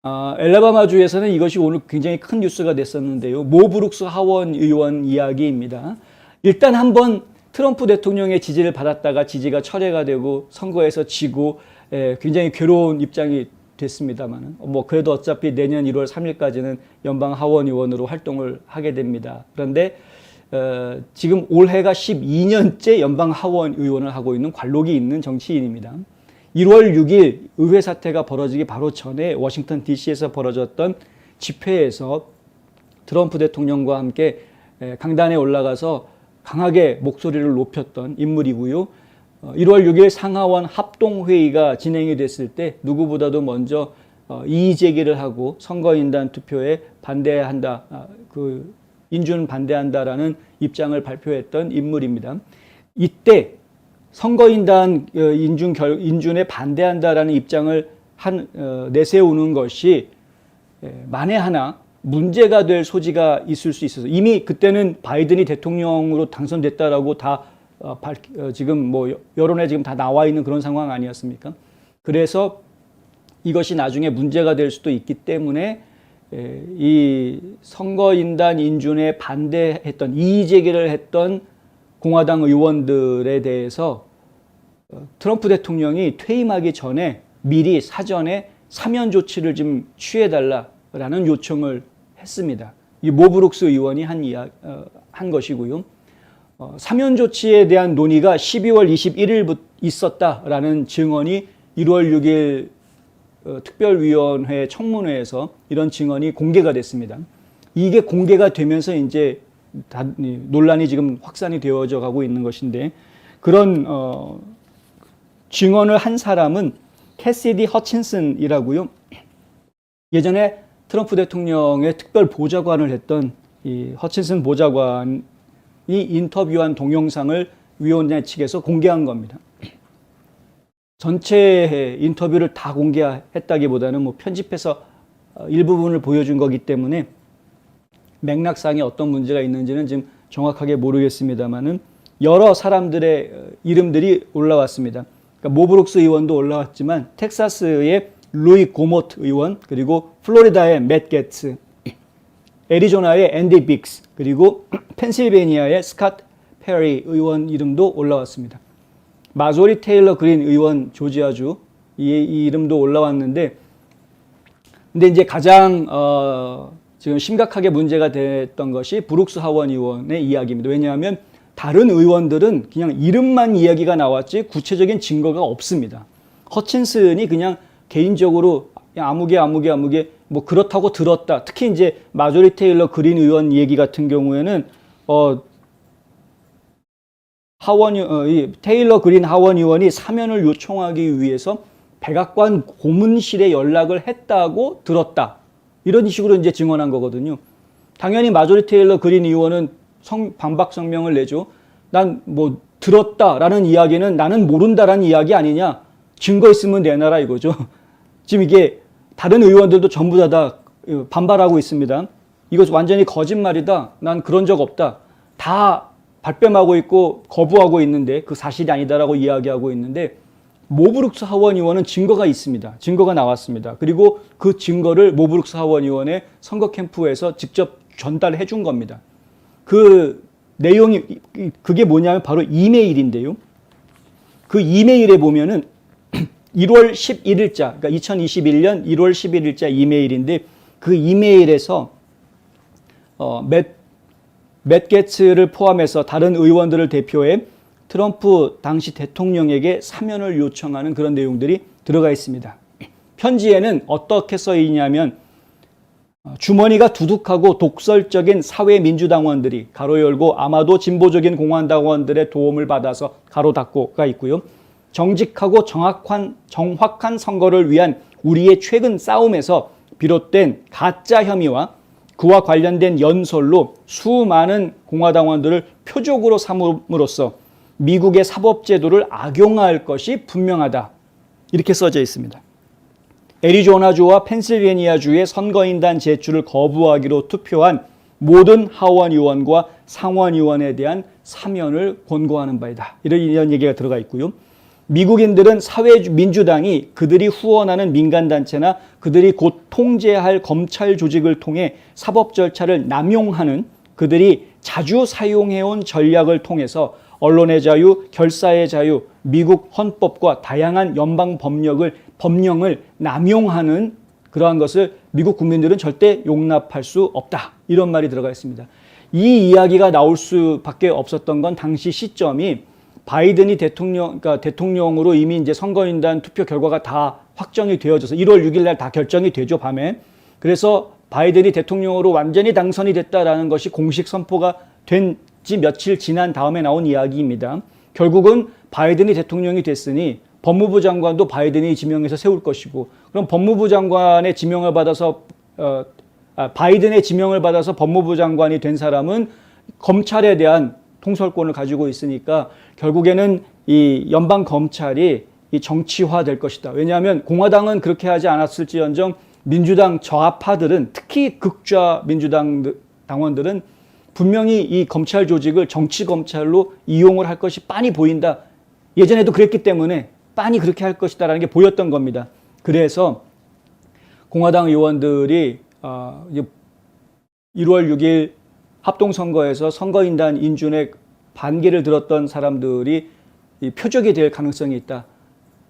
엘라바마주에서는 이것이 오늘 굉장히 큰 뉴스가 됐었는데요. 모 브룩스 하원 의원 이야기입니다. 일단 한번 트럼프 대통령의 지지를 받았다가 지지가 철회가 되고 선거에서 지고 굉장히 괴로운 입장이 됐습니다만 그래도 어차피 내년 1월 3일까지는 연방 하원 의원으로 활동을 하게 됩니다. 그런데 지금 올해가 12년째 연방 하원 의원을 하고 있는 관록이 있는 정치인입니다. 1월 6일 의회 사태가 벌어지기 바로 전에 워싱턴 DC에서 벌어졌던 집회에서 트럼프 대통령과 함께 강단에 올라가서 강하게 목소리를 높였던 인물이고요. 1월 6일 상하원 합동회의가 진행이 됐을 때 누구보다도 먼저 이의 제기를 하고 선거인단 투표에 반대한다, 인준 반대한다라는 입장을 발표했던 인물입니다. 이때 선거인단 인준에 반대한다라는 입장을 내세우는 것이 만에 하나 문제가 될 소지가 있을 수 있어서 이미 그때는 바이든이 대통령으로 당선됐다라고 다 지금 여론에 지금 다 나와 있는 그런 상황 아니었습니까? 그래서 이것이 나중에 문제가 될 수도 있기 때문에 이 선거인단 인준에 반대했던 이의 제기를 했던 공화당 의원들에 대해서 트럼프 대통령이 퇴임하기 전에 미리 사전에 사면 조치를 좀 취해달라라는 요청을 했습니다. 이 모 브룩스 의원이 한 것이고요. 사면 조치에 대한 논의가 12월 21일부터 있었다라는 증언이 1월 6일 특별위원회 청문회에서 이런 증언이 공개가 됐습니다. 이게 공개가 되면서 이제 논란이 지금 확산이 되어져 가고 있는 것인데 그런 증언을 한 사람은 캐시디 허친슨이라고요. 예전에 트럼프 대통령의 특별 보좌관을 했던 이 허친슨 보좌관이 인터뷰한 동영상을 위원회 측에서 공개한 겁니다. 전체 인터뷰를 다 공개했다기보다는 편집해서 일부분을 보여준 거기 때문에 맥락상에 어떤 문제가 있는지는 지금 정확하게 모르겠습니다만은 여러 사람들의 이름들이 올라왔습니다. 그러니까 모 브룩스 의원도 올라왔지만 텍사스의 루이 고모트 의원, 그리고 플로리다의 맷 게츠, 애리조나의 앤디 빅스, 그리고 펜실베니아의 스캇 페리 의원 이름도 올라왔습니다. 마조리 테일러 그린 의원 조지아주 이 이름도 올라왔는데 근데 이제 가장 지금 심각하게 문제가 됐던 것이 브룩스 하원 의원의 이야기입니다. 왜냐하면 다른 의원들은 그냥 이름만 이야기가 나왔지 구체적인 증거가 없습니다. 허친슨이 그냥 개인적으로 아무개 그렇다고 들었다. 특히 이제 마조리 테일러 그린 의원 얘기 같은 경우에는 테일러 그린 하원 의원이 사면을 요청하기 위해서 백악관 고문실에 연락을 했다고 들었다. 이런 식으로 이제 증언한 거거든요. 당연히 마조리 테일러 그린 의원은 반박 성명을 내죠. 난 들었다라는 이야기는 나는 모른다라는 이야기 아니냐. 증거 있으면 내놔라 이거죠. 지금 이게 다른 의원들도 전부 다 반발하고 있습니다. 이거 완전히 거짓말이다. 난 그런 적 없다. 다 발뺌하고 있고 거부하고 있는데 그 사실이 아니다라고 이야기하고 있는데 모 브룩스 하원 의원은 증거가 있습니다. 증거가 나왔습니다. 그리고 그 증거를 모 브룩스 하원 의원의 선거 캠프에서 직접 전달해 준 겁니다. 그 내용이 그게 뭐냐면 바로 이메일인데요. 그 이메일에 보면은 1월 11일자, 그러니까 2021년 1월 11일자 이메일인데 그 이메일에서 맷 게츠를 포함해서 다른 의원들을 대표해 트럼프 당시 대통령에게 사면을 요청하는 그런 내용들이 들어가 있습니다. 편지에는 어떻게 써 있냐면 주머니가 두둑하고 독설적인 사회민주당원들이 가로 열고 아마도 진보적인 공화당원들의 도움을 받아서 가로 닫고가 있고요. 정직하고 정확한 선거를 위한 우리의 최근 싸움에서 비롯된 가짜 혐의와 그와 관련된 연설로 수많은 공화당원들을 표적으로 삼음으로써 미국의 사법제도를 악용할 것이 분명하다. 이렇게 써져 있습니다. 애리조나주와 펜실베니아주의 선거인단 제출을 거부하기로 투표한 모든 하원 의원과 상원 의원에 대한 사면을 권고하는 바이다. 이런 얘기가 들어가 있고요. 미국인들은 민주당이 그들이 후원하는 민간단체나 그들이 곧 통제할 검찰 조직을 통해 사법 절차를 남용하는 그들이 자주 사용해온 전략을 통해서 언론의 자유, 결사의 자유, 미국 헌법과 다양한 연방 법령을 남용하는 그러한 것을 미국 국민들은 절대 용납할 수 없다. 이런 말이 들어가 있습니다. 이 이야기가 나올 수밖에 없었던 건 당시 시점이 바이든이 그러니까 대통령으로 이미 이제 선거인단 투표 결과가 다 확정이 되어져서 1월 6일 날 다 결정이 되죠, 밤에. 그래서 바이든이 대통령으로 완전히 당선이 됐다라는 것이 공식 선포가 된 지 며칠 지난 다음에 나온 이야기입니다. 결국은 바이든이 대통령이 됐으니 법무부 장관도 바이든이 지명해서 세울 것이고, 그럼 법무부 장관의 지명을 받아서 바이든의 지명을 받아서 법무부 장관이 된 사람은 검찰에 대한 통솔권을 가지고 있으니까 결국에는 이 연방 검찰이 이 정치화될 것이다. 왜냐하면 공화당은 그렇게 하지 않았을지언정 민주당 저하파들은, 특히 극좌 민주당 당원들은 분명히 이 검찰 조직을 정치 검찰로 이용을 할 것이 빤히 보인다. 예전에도 그랬기 때문에 빤히 그렇게 할 것이다라는 게 보였던 겁니다. 그래서 공화당 의원들이 1월 6일 합동선거에서 선거인단 인준에 반기를 들었던 사람들이 표적이 될 가능성이 있다.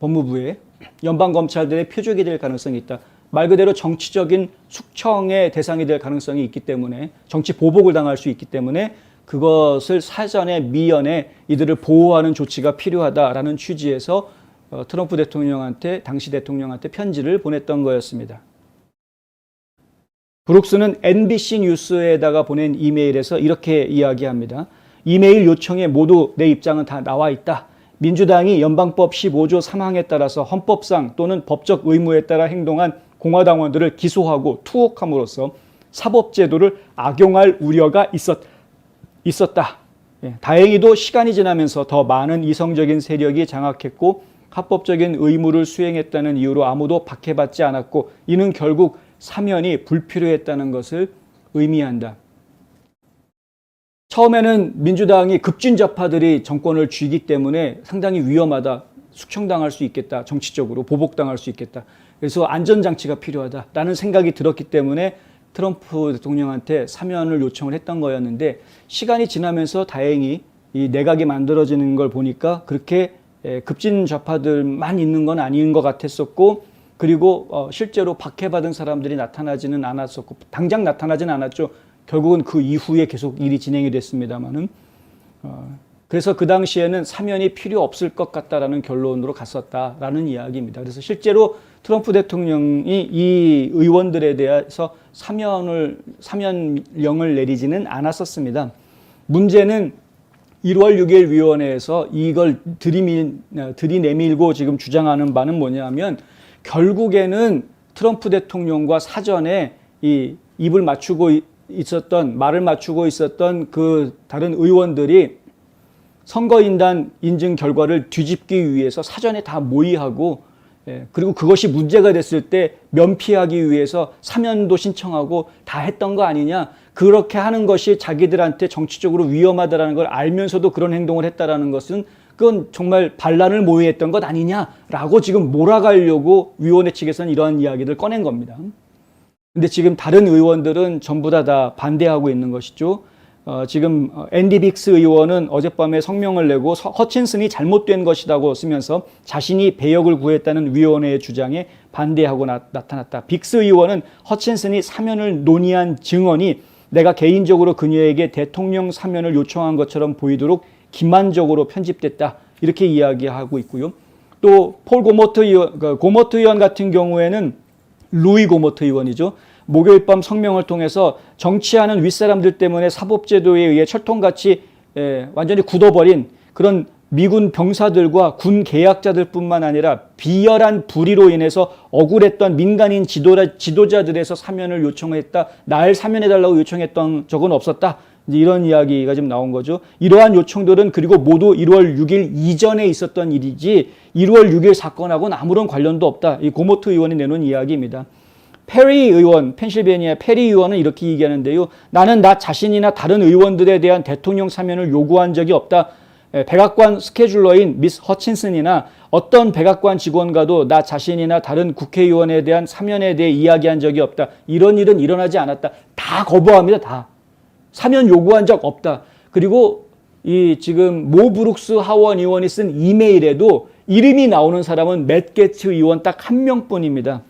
법무부에 연방검찰들의 표적이 될 가능성이 있다. 말 그대로 정치적인 숙청의 대상이 될 가능성이 있기 때문에, 정치 보복을 당할 수 있기 때문에 그것을 사전에 미연에 이들을 보호하는 조치가 필요하다라는 취지에서 트럼프 대통령한테, 당시 대통령한테 편지를 보냈던 거였습니다. 브룩스는 NBC 뉴스에다가 보낸 이메일에서 이렇게 이야기합니다. 이메일 요청에 모두 내 입장은 다 나와 있다. 민주당이 연방법 15조 3항에 따라서 헌법상 또는 법적 의무에 따라 행동한 공화당원들을 기소하고 투옥함으로써 사법제도를 악용할 우려가 있었다. 다행히도 시간이 지나면서 더 많은 이성적인 세력이 장악했고 합법적인 의무를 수행했다는 이유로 아무도 박해받지 않았고, 이는 결국 사면이 불필요했다는 것을 의미한다. 처음에는 민주당이 급진좌파들이 정권을 쥐기 때문에 상당히 위험하다. 숙청당할 수 있겠다. 정치적으로 보복당할 수 있겠다. 그래서 안전장치가 필요하다라는 생각이 들었기 때문에 트럼프 대통령한테 사면을 요청을 했던 거였는데, 시간이 지나면서 다행히 이 내각이 만들어지는 걸 보니까 그렇게 급진좌파들만 있는 건 아닌 것 같았었고, 그리고 실제로 박해받은 사람들이 나타나지는 않았었고, 당장 나타나지는 않았죠. 결국은 그 이후에 계속 일이 진행이 됐습니다만은, 그래서 그 당시에는 사면이 필요 없을 것 같다라는 결론으로 갔었다라는 이야기입니다. 그래서 실제로 트럼프 대통령이 이 의원들에 대해서 사면령을 내리지는 않았었습니다. 문제는 1월 6일 위원회에서 이걸 들이내밀고 지금 주장하는 바는 뭐냐면, 결국에는 트럼프 대통령과 사전에 말을 맞추고 있었던 그 다른 의원들이 선거인단 인증 결과를 뒤집기 위해서 사전에 다 모의하고, 그리고 그것이 문제가 됐을 때 면피하기 위해서 사면도 신청하고 다 했던 거 아니냐. 그렇게 하는 것이 자기들한테 정치적으로 위험하다는 걸 알면서도 그런 행동을 했다는 것은 그건 정말 반란을 모의했던 것 아니냐라고 지금 몰아가려고 위원회 측에서는 이러한 이야기를 꺼낸 겁니다. 근데 지금 다른 의원들은 전부 다 반대하고 있는 것이죠. 지금 앤디 빅스 의원은 어젯밤에 성명을 내고 허친슨이 잘못된 것이라고 쓰면서 자신이 배역을 구했다는 위원회의 주장에 반대하고 나타났다. 빅스 의원은 허친슨이 사면을 논의한 증언이 내가 개인적으로 그녀에게 대통령 사면을 요청한 것처럼 보이도록 기만적으로 편집됐다. 이렇게 이야기하고 있고요. 또 폴 고모트 의원 같은 경우에는, 루이 고모트 의원이죠. 목요일 밤 성명을 통해서 정치하는 윗사람들 때문에 사법제도에 의해 철통같이 완전히 굳어버린 그런 미군 병사들과 군 계약자들뿐만 아니라 비열한 불의로 인해서 억울했던 민간인 지도자들에서 사면을 요청했다. 날 사면해달라고 요청했던 적은 없었다. 이제 이런 이야기가 지금 나온 거죠. 이러한 요청들은 그리고 모두 1월 6일 이전에 있었던 일이지 1월 6일 사건하고는 아무런 관련도 없다. 이 고모트 의원이 내놓은 이야기입니다. 페리 의원, 펜실베니아 페리 의원은 이렇게 얘기하는데요. 나는 나 자신이나 다른 의원들에 대한 대통령 사면을 요구한 적이 없다. 백악관 스케줄러인 미스 허친슨이나 어떤 백악관 직원과도 나 자신이나 다른 국회의원에 대한 사면에 대해 이야기한 적이 없다. 이런 일은 일어나지 않았다. 다 거부합니다. 다. 사면 요구한 적 없다. 그리고 이 지금 모 브룩스 하원 의원이 쓴 이메일에도 이름이 나오는 사람은 맷 게츠 의원 딱 한 명뿐입니다.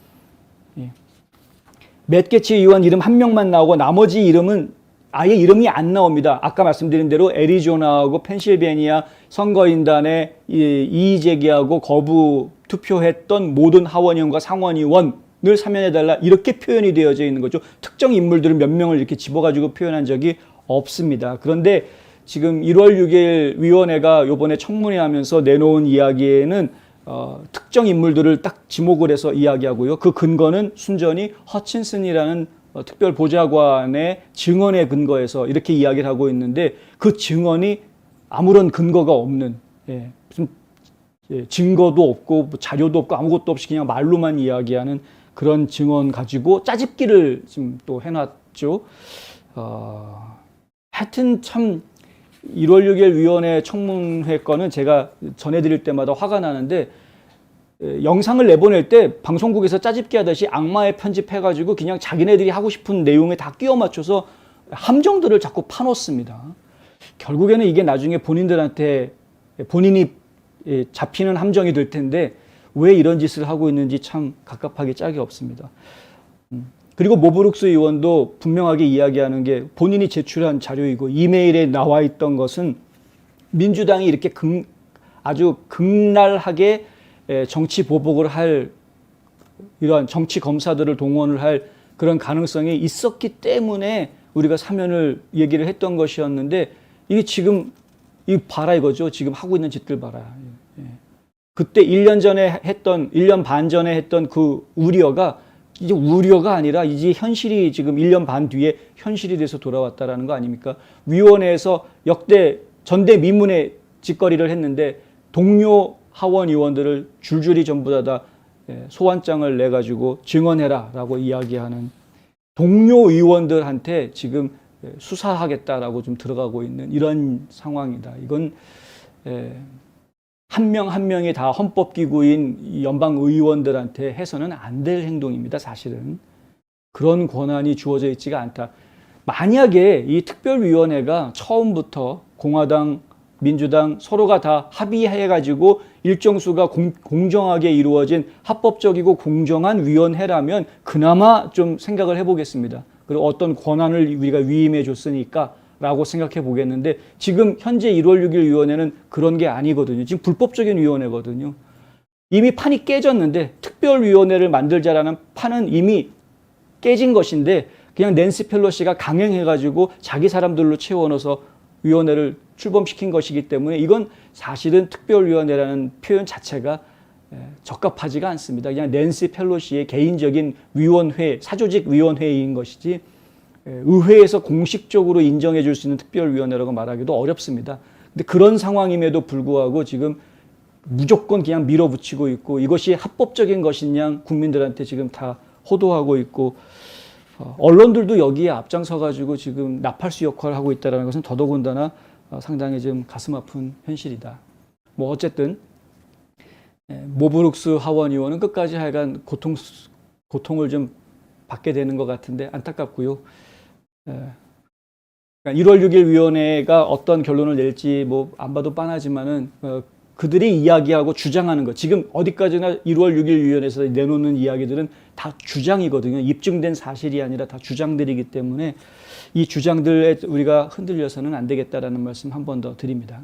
맷 게츠 의원 이름 한 명만 나오고 나머지 이름은 아예 이름이 안 나옵니다. 아까 말씀드린 대로 애리조나하고 펜실베니아 선거인단에 이의 제기하고 거부 투표했던 모든 하원의원과 상원의원을 사면해달라 이렇게 표현이 되어져 있는 거죠. 특정 인물들을 몇 명을 이렇게 집어가지고 표현한 적이 없습니다. 그런데 지금 1월 6일 위원회가 이번에 청문회하면서 내놓은 이야기에는 특정 인물들을 딱 지목을 해서 이야기하고요. 그 근거는 순전히 허친슨이라는 특별 보좌관의 증언에 근거해서 이렇게 이야기를 하고 있는데 그 증언이 아무런 근거가 없는 무슨 증거도 없고 뭐 자료도 없고 아무것도 없이 그냥 말로만 이야기하는 그런 증언 가지고 짜집기를 지금 또 해놨죠. 하여튼 참 1월 6일 위원회 청문회 건은 제가 전해드릴 때마다 화가 나는데 영상을 내보낼 때 방송국에서 짜집기 하듯이 악마의 편집해가지고 그냥 자기네들이 하고 싶은 내용에 다 끼워 맞춰서 함정들을 자꾸 파놓습니다. 결국에는 이게 나중에 본인들한테 본인이 잡히는 함정이 될 텐데 왜 이런 짓을 하고 있는지 참 갑갑하기 짝이 없습니다. 그리고 모 브룩스 의원도 분명하게 이야기하는 게 본인이 제출한 자료이고 이메일에 나와 있던 것은 민주당이 이렇게 아주 극랄하게 정치 보복을 할 이러한 정치 검사들을 동원을 할 그런 가능성이 있었기 때문에 우리가 사면을 얘기를 했던 것이었는데 이게 지금 이 봐라 이거죠. 지금 하고 있는 짓들 봐라. 그때 1년 반 전에 했던 그 우려가 이제 우려가 아니라 이제 현실이 지금 1년 반 뒤에 현실이 돼서 돌아왔다라는 거 아닙니까? 위원회에서 역대 전대미문의 짓거리를 했는데 동료 하원 의원들을 줄줄이 전부 다 소환장을 내가지고 증언해라라고 이야기하는 동료 의원들한테 지금 수사하겠다라고 좀 들어가고 있는 이런 상황이다. 이건 한 명 한 명이 다 헌법기구인 연방 의원들한테 해서는 안 될 행동입니다. 사실은 그런 권한이 주어져 있지가 않다. 만약에 이 특별위원회가 처음부터 공화당, 민주당 서로가 다 합의해가지고 일정 수가 공정하게 이루어진 합법적이고 공정한 위원회라면 그나마 좀 생각을 해보겠습니다. 그리고 어떤 권한을 우리가 위임해 줬으니까 라고 생각해 보겠는데 지금 현재 1월 6일 위원회는 그런 게 아니거든요. 지금 불법적인 위원회거든요. 이미 판이 깨졌는데 특별위원회를 만들자라는 판은 이미 깨진 것인데 그냥 낸시 펠로시가 강행해가지고 자기 사람들로 채워넣어서 위원회를 출범시킨 것이기 때문에 이건 사실은 특별위원회라는 표현 자체가 적합하지가 않습니다. 그냥 낸시 펠로시의 개인적인 위원회, 사조직 위원회인 것이지 의회에서 공식적으로 인정해 줄 수 있는 특별위원회라고 말하기도 어렵습니다. 근데 그런 상황임에도 불구하고 지금 무조건 그냥 밀어붙이고 있고 이것이 합법적인 것이냐 국민들한테 지금 다 호도하고 있고 언론들도 여기에 앞장서 가지고 지금 나팔수 역할을 하고 있다는 것은 더더군다나 상당히 좀 가슴 아픈 현실이다. 뭐 어쨌든 모 브룩스 하원 의원은 끝까지 하여간 고통을 좀 받게 되는 것 같은데 안타깝고요. 그러니까 1월 6일 위원회가 어떤 결론을 낼지 뭐 안 봐도 뻔하지만은 그들이 이야기하고 주장하는 것 지금 어디까지나 1월 6일 위원회에서 내놓는 이야기들은 다 주장이거든요. 입증된 사실이 아니라 다 주장들이기 때문에 이 주장들에 우리가 흔들려서는 안 되겠다라는 말씀 한 번 더 드립니다.